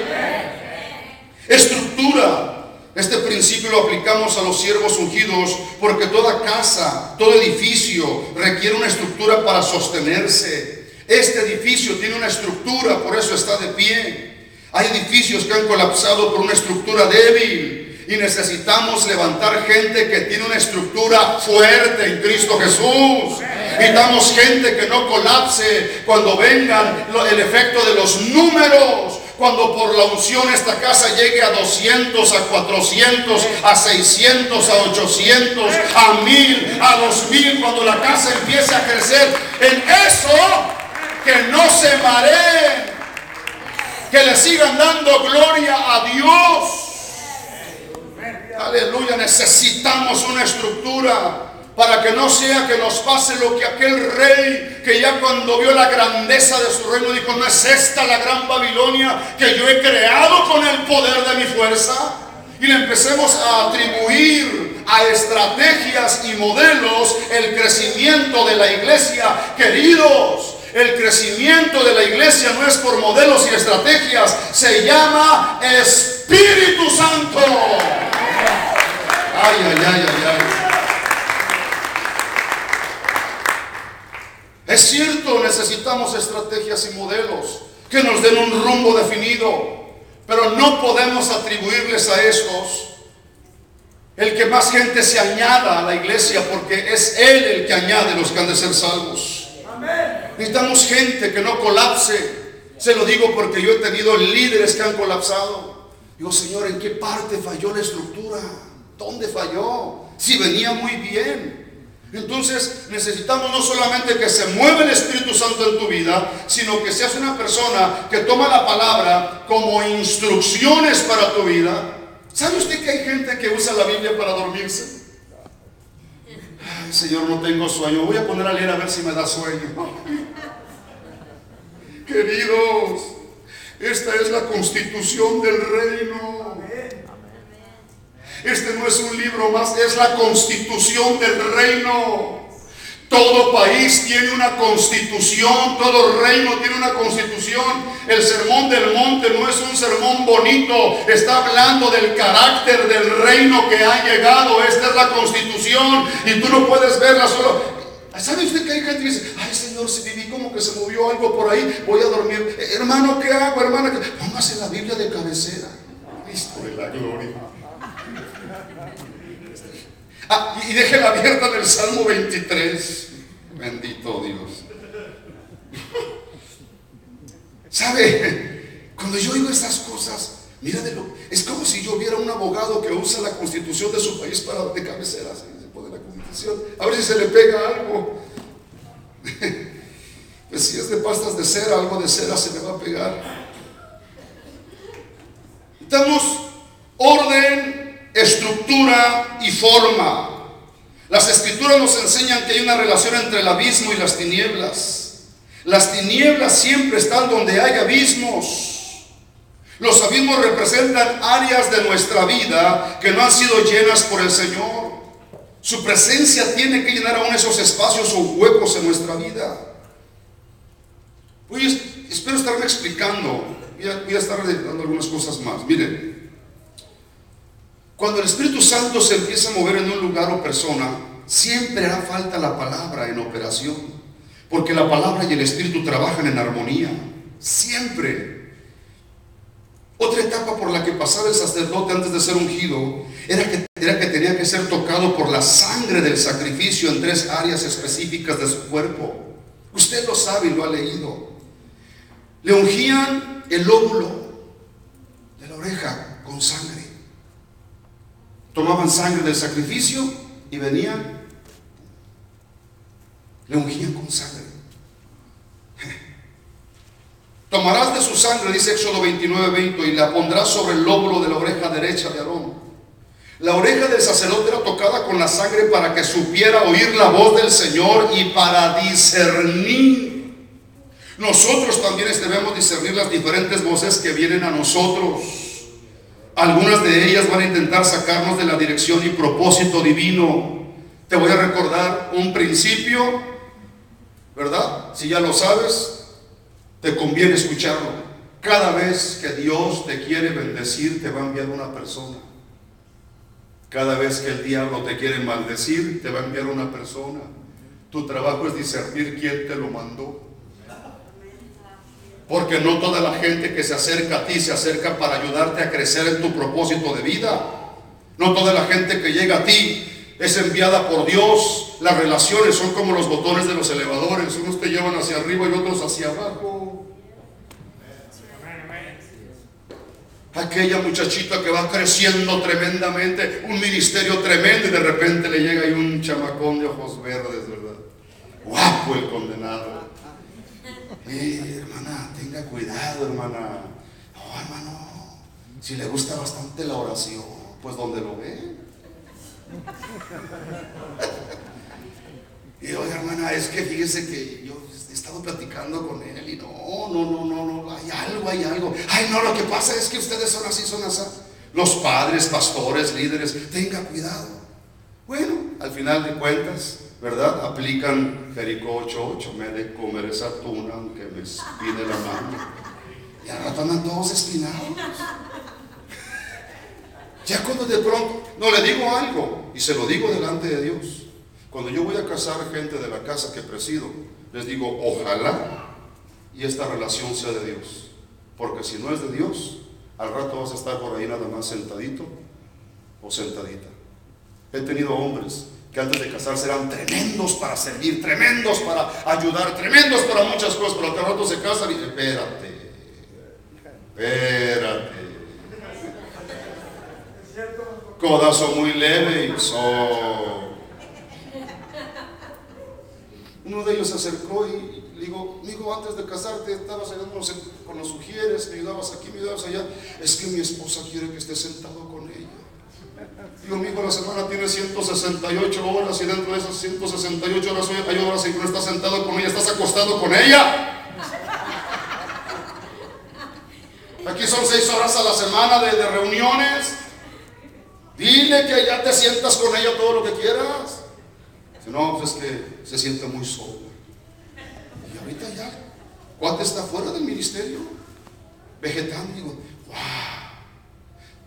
Estructura. Este principio lo aplicamos a los siervos ungidos porque toda casa, todo edificio requiere una estructura para sostenerse. Este edificio tiene una estructura, por eso está de pie. Hay edificios que han colapsado por una estructura débil y necesitamos levantar gente que tiene una estructura fuerte en Cristo Jesús. Necesitamos gente que no colapse cuando vengan el efecto de los números. cuando por la unción esta casa llegue a 200, a 400, a 600, a 800, a 1000, a 2000, cuando la casa empiece a crecer, en eso que no se mareen, que le sigan dando gloria a Dios. Aleluya, necesitamos una estructura para que no sea que nos pase lo que aquel rey, que ya cuando vio la grandeza de su reino dijo: no es esta la gran Babilonia que yo he creado con el poder de mi fuerza. Y le empecemos a atribuir a estrategias y modelos el crecimiento de la iglesia. Queridos, el crecimiento de la iglesia no es por modelos y estrategias, se llama Espíritu Santo. Ay, ay, ay, ay, ay. Es cierto, necesitamos estrategias y modelos que nos den un rumbo definido, pero no podemos atribuirles a estos el que más gente se añada a la iglesia, porque es Él el que añade los que han de ser salvos. Necesitamos gente que no colapse. Se lo digo porque yo he tenido líderes que han colapsado. Digo: Señor, ¿en qué parte falló la estructura? ¿Dónde falló? Si venía muy bien. Entonces necesitamos no solamente que se mueva el Espíritu Santo en tu vida, sino que seas una persona que toma la palabra como instrucciones para tu vida. ¿Sabe usted que hay gente que usa la Biblia para dormirse? Ay, Señor, no tengo sueño, voy a poner a leer a ver si me da sueño. Queridos, esta es la constitución del reino. Este no es un libro más, es la constitución del reino. Todo país tiene una constitución, todo reino tiene una constitución. El sermón del monte no es un sermón bonito, está hablando del carácter del reino que ha llegado. Esta es la constitución y tú no puedes verla solo. ¿Sabe usted que hay gente que dice: ay, Señor, si viví como que se movió algo por ahí, voy a dormir? Hermano, ¿qué hago, hermana? Póngase la Biblia de cabecera. Cristo de la gloria. Y déjela abierta en el Salmo 23. Bendito Dios. ¿Sabe? Cuando yo oigo estas cosas, mira, es como si yo viera un abogado que usa la constitución de su país para de cabecera. Se pone la constitución, a ver si se le pega algo. Pues si es de pastas de cera, algo de cera se le va a pegar. Damos orden, estructura y forma. Las escrituras nos enseñan que hay una relación entre el abismo y las tinieblas. Las tinieblas siempre están donde hay abismos. Los abismos representan áreas de nuestra vida que no han sido llenas por el Señor. Su presencia tiene que llenar aún esos espacios o huecos en nuestra vida. Espero estarme explicando. Voy a estar dando algunas cosas más. Miren, cuando el Espíritu Santo se empieza a mover en un lugar o persona, siempre hará falta la palabra en operación, porque la palabra y el Espíritu trabajan en armonía, siempre. Otra etapa por la que pasaba el sacerdote antes de ser ungido era que tenía que ser tocado por la sangre del sacrificio en 3 áreas específicas de su cuerpo. Usted lo sabe y lo ha leído. Le ungían el lóbulo de la oreja con sangre. Tomaban sangre del sacrificio y venían, le ungían con sangre. Tomarás de su sangre, dice Éxodo 29:20, y la pondrás sobre el lóbulo de la oreja derecha de Aarón. La oreja del sacerdote era tocada con la sangre para que supiera oír la voz del Señor y para discernir. Nosotros también debemos discernir las diferentes voces que vienen a nosotros. Algunas de ellas van a intentar sacarnos de la dirección y propósito divino. Te voy a recordar un principio, ¿verdad? Si ya lo sabes, te conviene escucharlo. Cada vez que Dios te quiere bendecir, te va a enviar una persona. Cada vez que el diablo te quiere maldecir, te va a enviar una persona. Tu trabajo es discernir quién te lo mandó. Porque no toda la gente que se acerca a ti se acerca para ayudarte a crecer en tu propósito de vida. No toda la gente que llega a ti es enviada por Dios. Las relaciones son como los botones de los elevadores. Unos te llevan hacia arriba y otros hacia abajo. Aquella muchachita que va creciendo tremendamente, un ministerio tremendo, y de repente le llega ahí un chamacón de ojos verdes, ¿verdad? Guapo el condenado. Hermana, tenga cuidado, hermana. No, hermano, si le gusta bastante la oración, pues donde lo ve. Y oiga, hermana, es que fíjese que yo he estado platicando con él y no, hay algo. Ay, no, lo que pasa es que ustedes son así, son así. Los padres, pastores, líderes, tenga cuidado. Bueno, al final de cuentas, ¿verdad? Aplican Jericó 8:8, me he de comer esa tuna aunque me espine la mano. Y al rato andan todos espinados. Ya cuando de pronto, no, le digo algo y se lo digo delante de Dios. Cuando yo voy a casar gente de la casa que presido, les digo, ojalá y esta relación sea de Dios. Porque si no es de Dios, al rato vas a estar por ahí nada más sentadito o sentadita. He tenido hombres que antes de casarse eran tremendos para servir, tremendos para ayudar, tremendos para muchas cosas, pero al rato se casan y dicen, espérate. Codazo muy leve y Uno de ellos se acercó y le digo, amigo, antes de casarte estabas ayudándonos con los sugieres, me ayudabas aquí, me ayudabas allá. Es que mi esposa quiere que esté sentado con ella. Digo, amigo, la semana tiene 168 horas y dentro de esas 168 horas hay horas en que no estás sentado con ella, estás acostado con ella. Aquí son 6 horas a la semana de reuniones. Dile que ya te sientas con ella todo lo que quieras. Si no, pues es que se siente muy solo. Y ahorita ya, cuate está fuera del ministerio, vegetando. Digo, wow,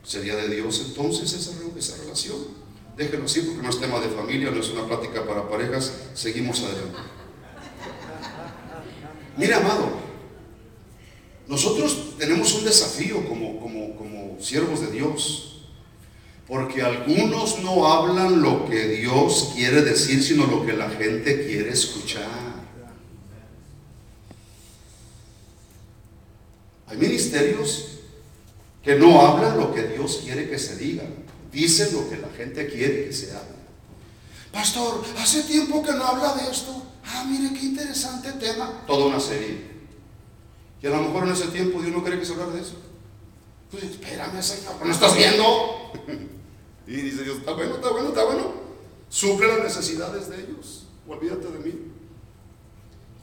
¿sería de Dios entonces esa relación? Déjenlo así porque no es tema de familia, no es una plática para parejas. Seguimos adelante. Mira, amado, nosotros tenemos un desafío como siervos de Dios. Porque algunos no hablan lo que Dios quiere decir, sino lo que la gente quiere escuchar. Hay ministerios que no hablan lo que Dios quiere que se diga, dicen lo que la gente quiere que se hable. Pastor, hace tiempo que no habla de esto. Mire qué interesante tema. Toda una serie. Y a lo mejor en ese tiempo Dios no quiere que se hable de eso. Pues espérame, Señor, ¿no estás viendo? Y dice Dios, está bueno. Suple las necesidades de ellos. Olvídate de mí.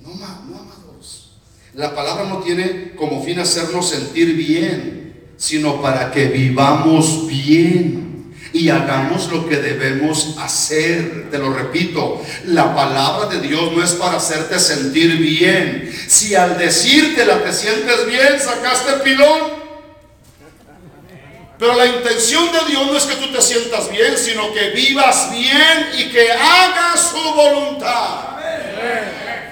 No, amados. La palabra no tiene como fin hacernos sentir bien, sino para que vivamos bien y hagamos lo que debemos hacer. Te lo repito, la palabra de Dios no es para hacerte sentir bien. Si al decírtela te sientes bien, sacaste pilón. Pero la intención de Dios no es que tú te sientas bien, sino que vivas bien y que hagas su voluntad.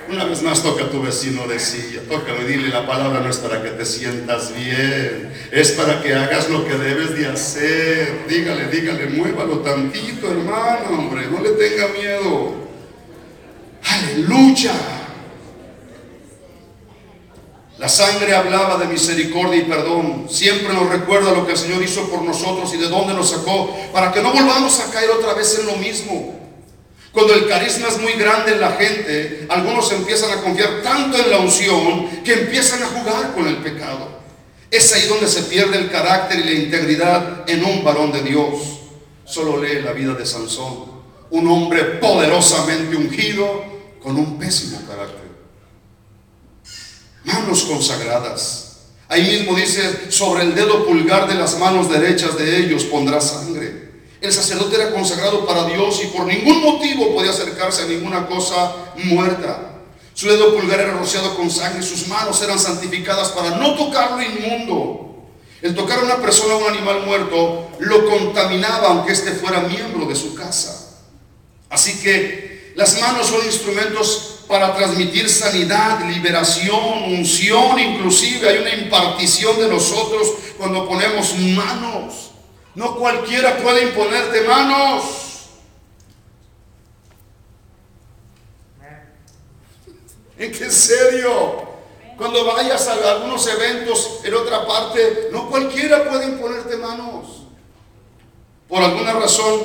Una vez más toca a tu vecino de silla, tócalo y dile, la palabra no es para que te sientas bien, es para que hagas lo que debes de hacer. Dígale, muévalo tantito, hermano, hombre, no le tenga miedo. Aleluya. La sangre hablaba de misericordia y perdón. Siempre nos recuerda lo que el Señor hizo por nosotros y de dónde nos sacó, para que no volvamos a caer otra vez en lo mismo. Cuando el carisma es muy grande en la gente, algunos empiezan a confiar tanto en la unción que empiezan a jugar con el pecado. Es ahí donde se pierde el carácter y la integridad en un varón de Dios. Solo lee la vida de Sansón, un hombre poderosamente ungido con un pésimo carácter. Manos consagradas. Ahí mismo dice, sobre el dedo pulgar de las manos derechas de ellos pondrá sangre. El sacerdote era consagrado para Dios y por ningún motivo podía acercarse a ninguna cosa muerta. Su dedo pulgar era rociado con sangre, sus manos eran santificadas para no tocar lo inmundo. El tocar a una persona o un animal muerto lo contaminaba, aunque éste fuera miembro de su casa. Así que las manos son instrumentos para transmitir sanidad, liberación, unción. Inclusive hay una impartición de nosotros cuando ponemos manos. No cualquiera puede imponerte manos. ¿En qué serio? Cuando vayas a algunos eventos en otra parte, no cualquiera puede imponerte manos. Por alguna razón,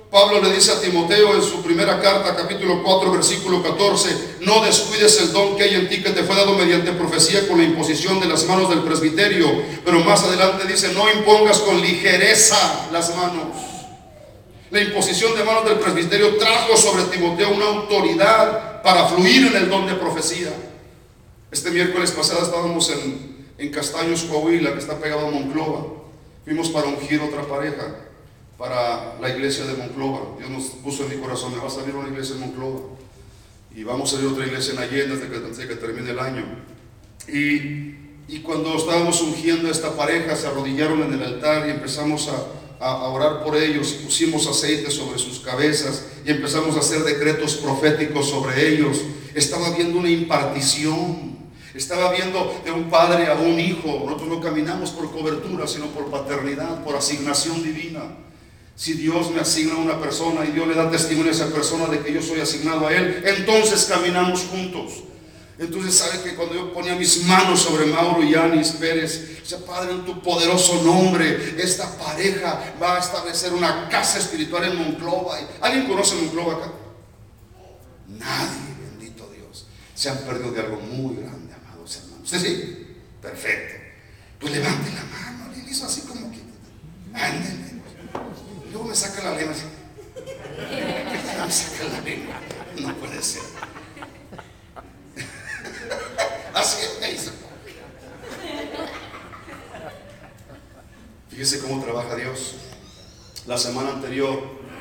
Pablo le dice a Timoteo en su primera carta, capítulo 4, versículo 14: no descuides el don que hay en ti, que te fue dado mediante profecía con la imposición de las manos del presbiterio. Pero más adelante dice: no impongas con ligereza las manos. La imposición de manos del presbiterio trajo sobre Timoteo una autoridad para fluir en el don de profecía. Este miércoles pasado estábamos en Castaños, Coahuila, que está pegado a Monclova. Fuimos para ungir otra pareja para la iglesia de Monclova. Dios nos puso en mi corazón: me va a salir una iglesia en Monclova y vamos a abrir otra iglesia en Allende antes de que termine el año. Y cuando estábamos ungiendo a esta pareja, se arrodillaron en el altar y empezamos a orar por ellos, y pusimos aceite sobre sus cabezas y empezamos a hacer decretos proféticos sobre ellos. Estaba viendo una impartición, estaba viendo de un padre a un hijo. Nosotros no caminamos por cobertura, sino por paternidad, por asignación divina. Si Dios me asigna a una persona y Dios le da testimonio a esa persona de que yo soy asignado a él, entonces caminamos juntos. Entonces, sabe que cuando yo ponía mis manos sobre Mauro y Yanis Pérez, decía: Padre, en tu poderoso nombre, esta pareja va a establecer una casa espiritual en Monclova. ¿Alguien conoce Monclova acá? Nadie, bendito Dios. Se han perdido de algo muy grande, amados hermanos. ¿Usted sí? Perfecto. Pues levante la mano. Le hizo así como que, ándale. Y luego me saca la lengua así. Me saca la lengua. No puede ser. Así me hizo. Fíjese cómo trabaja Dios. La semana anterior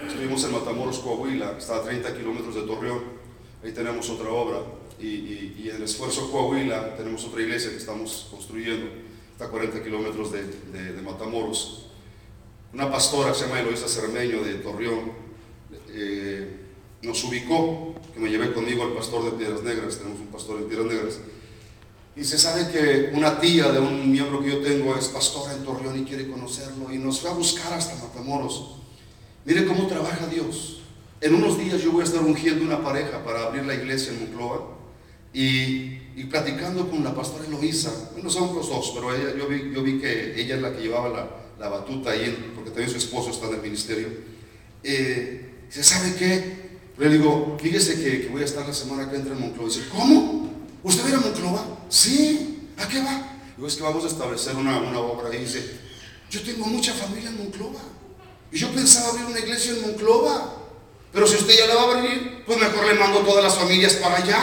estuvimos en Matamoros, Coahuila, está a 30 kilómetros de Torreón. Ahí tenemos otra obra. Y en el Esfuerzo, Coahuila, tenemos otra iglesia que estamos construyendo. Está a 40 kilómetros de Matamoros. Una pastora, se llama Eloísa Cermeño, de Torreón, nos ubicó, que me llevé conmigo al pastor de Piedras Negras. Tenemos un pastor de Piedras Negras. Y se sabe que una tía de un miembro que yo tengo es pastora en Torreón y quiere conocerlo, y nos fue a buscar hasta Matamoros. Mire cómo trabaja Dios. En unos días yo voy a estar ungiendo una pareja para abrir la iglesia en Monclova, y platicando con la pastora Eloísa. Bueno, son los dos, pero yo vi que ella es la que llevaba la batuta ahí, porque también su esposo está en el ministerio. ¿Se sabe qué? Le digo: fíjese que voy a estar la semana que entra en Monclova. Dice: ¿cómo? ¿Usted va a ir a Monclova? Sí. ¿A qué va? Digo: es que vamos a establecer una obra. Y dice: yo tengo mucha familia en Monclova y yo pensaba abrir una iglesia en Monclova, pero si usted ya la va a abrir, pues mejor le mando todas las familias para allá.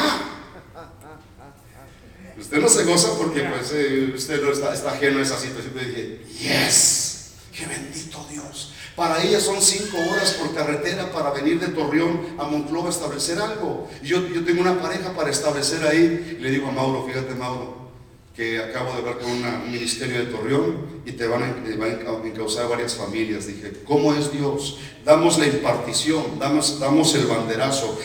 Usted no se goza porque pues, usted no está ajeno a esa situación. Y dije: yes, qué bendito Dios. Para ella son 5 horas por carretera para venir de Torreón a Monclova a establecer algo. Y yo tengo una pareja para establecer ahí. Y le digo a Mauro: fíjate, Mauro, que acabo de hablar con un ministerio de Torreón y te van a encauzar varias familias. Dije: ¿cómo es Dios? Damos la impartición, damos el banderazo,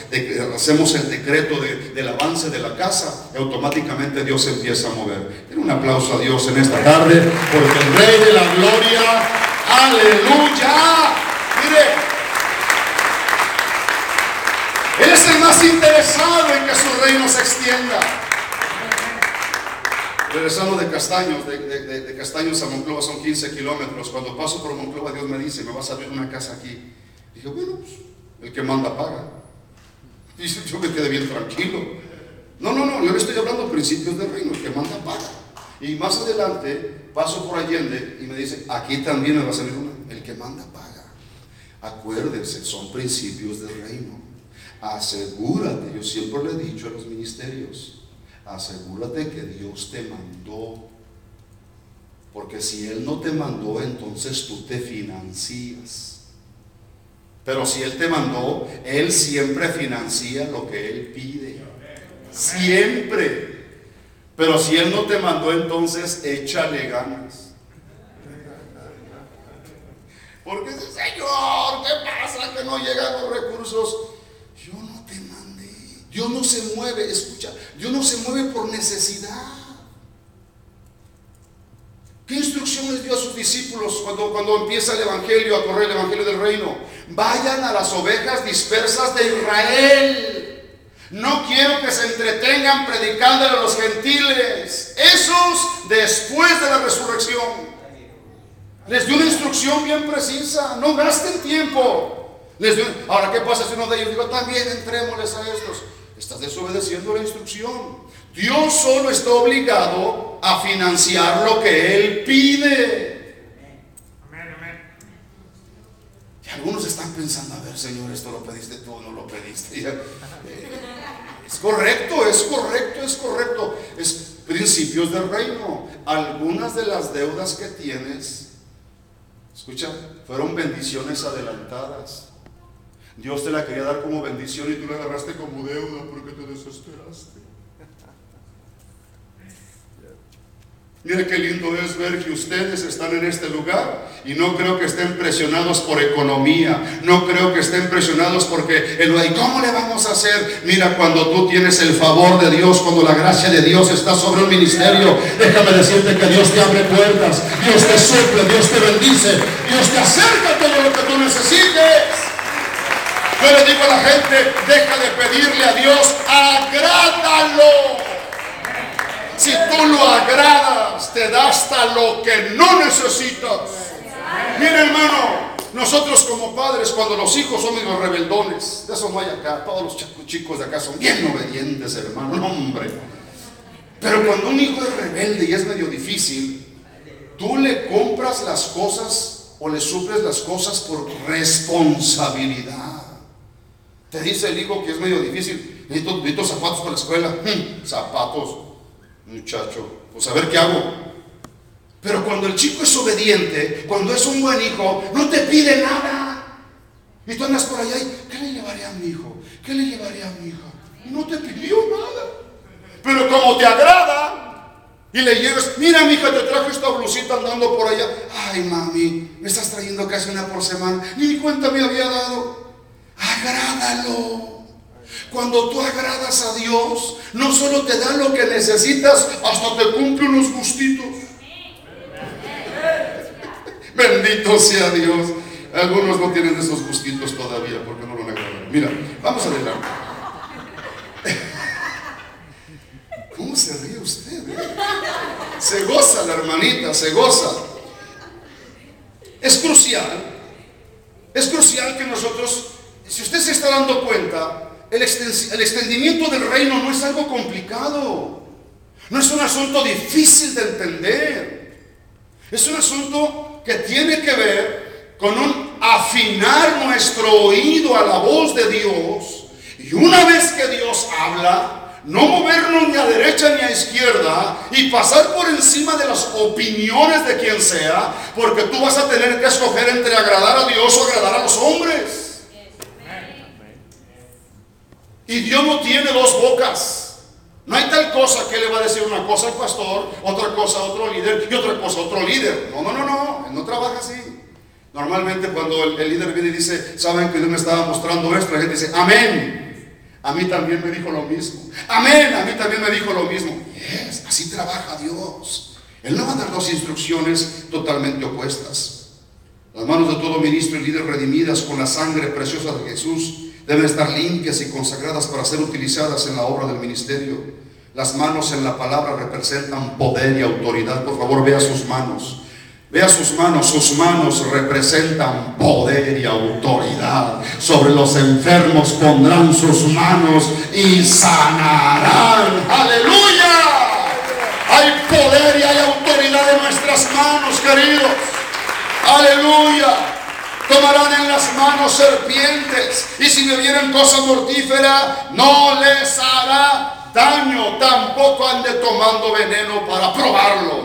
hacemos el decreto del avance de la casa, y automáticamente Dios empieza a mover. Den un aplauso a Dios en esta tarde, porque el Rey de la Gloria, aleluya. Mire, Él es el más interesado en que su reino se extienda. Regresando de Castaños, de Castaños a Monclova son 15 kilómetros. Cuando paso por Monclova, Dios me dice: me vas a abrir una casa aquí. Dije: bueno, pues el que manda paga. Y yo me quedé bien tranquilo. No, yo le estoy hablando principios del reino. El que manda paga. Y más adelante paso por Allende y me dice: aquí también me va a salir una. El que manda paga. Acuérdense, son principios del reino. Asegúrate, yo siempre le he dicho a los ministerios: asegúrate que Dios te mandó, porque si Él no te mandó, entonces tú te financias. Pero si Él te mandó, Él siempre financia lo que Él pide, siempre. Pero si Él no te mandó, entonces échale ganas. Porque dice: Señor, ¿qué pasa que no llegan los recursos? Yo no te mandé. Dios no se mueve, escucha, Dios no se mueve por necesidad. ¿Qué instrucciones dio a sus discípulos cuando empieza el evangelio, a correr el evangelio del reino? Vayan a las ovejas dispersas de Israel. No quiero que se entretengan predicándole a los gentiles, esos después de la resurrección. Les dio una instrucción bien precisa. No gasten tiempo. Ahora, ¿qué pasa si uno de ellos digo, también entrémosles a estos? Estás desobedeciendo la instrucción. Dios solo está obligado a financiar lo que Él pide. Amén, amén. Y algunos están pensando, a ver, Señor, esto lo pediste tú, no lo pediste. Es correcto, es correcto, es correcto. Es principios del reino. Algunas de las deudas que tienes, escucha, fueron bendiciones adelantadas. Dios te la quería dar como bendición y tú la agarraste como deuda porque te desesperaste. Mire qué lindo es ver que ustedes están en este lugar y no creo que estén presionados por economía, no creo que estén presionados porque ¿y cómo le vamos a hacer? Mira, cuando tú tienes el favor de Dios, cuando la gracia de Dios está sobre un ministerio, déjame decirte que Dios te abre puertas, Dios te suple, Dios te bendice, Dios te acerca todo lo que tú necesites. Yo le digo a la gente, deja de pedirle a Dios, agrádalo. Si tú lo agradas, te da hasta lo que no necesitas. Mira, hermano, nosotros como padres, cuando los hijos son medio rebeldones, de eso no hay acá, todos los chicos de acá son bien obedientes, hermano, no, hombre. Pero cuando un hijo es rebelde y es medio difícil, tú le compras las cosas o le suples las cosas por responsabilidad. Te dice el hijo que es medio difícil, necesito zapatos para la escuela. Zapatos, muchacho, pues a ver qué hago. Pero cuando el chico es obediente, cuando es un buen hijo, no te pide nada. Y tú andas por allá y ¿qué le llevaré a mi hijo? ¿Qué le llevaré a mi hija? Y no te pidió nada. Pero como te agrada y le llevas, mira mi hija, te traje esta blusita andando por allá. Ay mami, me estás trayendo casi una por semana, ni cuenta me había dado. Agrádalo. Cuando tú agradas a Dios, no solo te da lo que necesitas, hasta te cumple unos gustitos. Bendito sea Dios. Algunos no tienen esos gustitos todavía porque no lo agradan. Mira, vamos adelante. ¿Cómo se ríe usted? Se goza la hermanita, se goza. Es crucial que nosotros, si usted se está dando cuenta, el extendimiento del reino no es algo complicado, no es un asunto difícil de entender, es un asunto que tiene que ver con un afinar nuestro oído a la voz de Dios, y una vez que Dios habla, no movernos ni a derecha ni a izquierda y pasar por encima de las opiniones de quien sea, porque tú vas a tener que escoger entre agradar a Dios o agradar a los hombres. Y Dios no tiene dos bocas. No hay tal cosa que le va a decir una cosa al pastor, otra cosa a otro líder y otra cosa a otro líder. No, él no trabaja así. Normalmente cuando el líder viene y dice, saben que Dios me estaba mostrando esto, la gente dice, amén. A mí también me dijo lo mismo. Amén, a mí también me dijo lo mismo. Yes, así trabaja Dios. Él no va a dar dos instrucciones totalmente opuestas. Las manos de todo ministro y líder redimidas con la sangre preciosa de Jesús deben estar limpias y consagradas para ser utilizadas en la obra del ministerio. Las manos en la palabra representan poder y autoridad. Por favor, vea sus manos. Vea sus manos representan poder y autoridad. Sobre los enfermos pondrán sus manos y sanarán. ¡Aleluya! Hay poder y hay autoridad en nuestras manos, queridos. ¡Aleluya! Tomarán en las manos serpientes, y si bebieren cosa mortífera, no les hará daño. Tampoco ande tomando veneno para probarlo.